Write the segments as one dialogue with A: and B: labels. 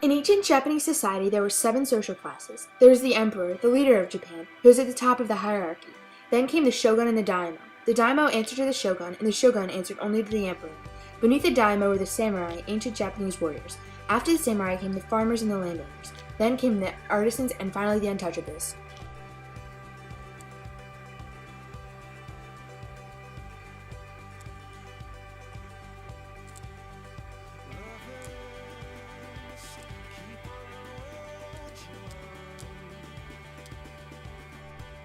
A: In ancient Japanese society, there were 7 social classes. There was the emperor, the leader of Japan, who was at the top of the hierarchy. Then came the shogun and the daimyo. The daimyo answered to the shogun, and the shogun answered only to the emperor. Beneath the daimyo were the samurai, ancient Japanese warriors. After the samurai came the farmers and the landowners. Then came the artisans, and finally the untouchables.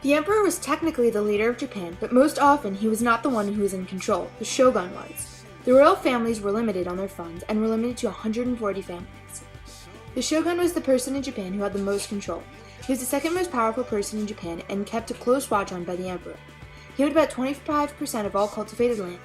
A: The emperor was technically the leader of Japan, but most often he was not the one who was in control. The shogun was. The royal families were limited on their funds and were limited to 140 families. The shogun was the person in Japan who had the most control. He was the second most powerful person in Japan and kept a close watch on by the emperor. He owned about 25% of all cultivated land.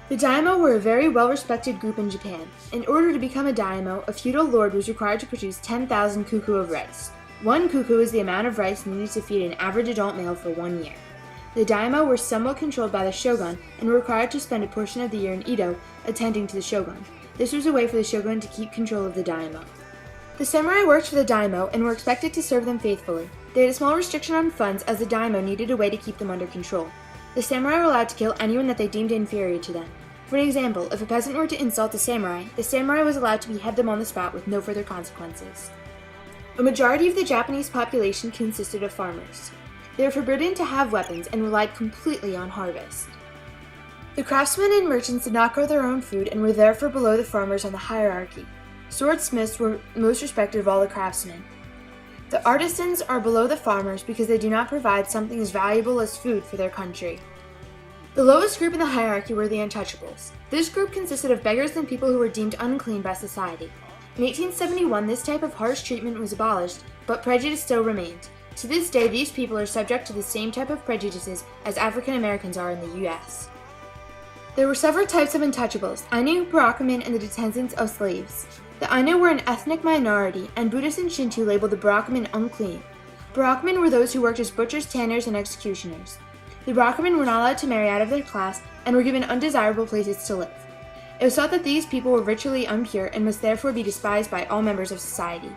A: The daimyo were a very well-respected group in Japan. In order to become a daimyo, a feudal lord was required to produce 10,000 kuku of rice. 1 kuku is the amount of rice needed to feed an average adult male for 1 year. The daimyo were somewhat controlled by the shogun and were required to spend a portion of the year in Edo attending to the shogun. This was a way for the shogun to keep control of the daimyo. The samurai worked for the daimyo and were expected to serve them faithfully. They had a small restriction on funds as the daimyo needed a way to keep them under control. The samurai were allowed to kill anyone that they deemed inferior to them. For example, if a peasant were to insult the samurai was allowed to behead them on the spot with no further consequences. A majority of the Japanese population consisted of farmers. They were forbidden to have weapons and relied completely on harvest. The craftsmen and merchants did not grow their own food and were therefore below the farmers on the hierarchy. Swordsmiths were most respected of all the craftsmen. The artisans are below the farmers because they do not provide something as valuable as food for their country. The lowest group in the hierarchy were the untouchables. This group consisted of beggars and people who were deemed unclean by society. In 1871, this type of harsh treatment was abolished, but prejudice still remained. To this day, these people are subject to the same type of prejudices as African Americans are in the U.S. There were several types of untouchables: Ainu, Barakumin, and the descendants of slaves. The Ainu were an ethnic minority, and Buddhists and Shinto labeled the Barakumin unclean. Barakumin were those who worked as butchers, tanners, and executioners. The Barakumin were not allowed to marry out of their class and were given undesirable places to live. It was thought that these people were ritually impure and must therefore be despised by all members of society.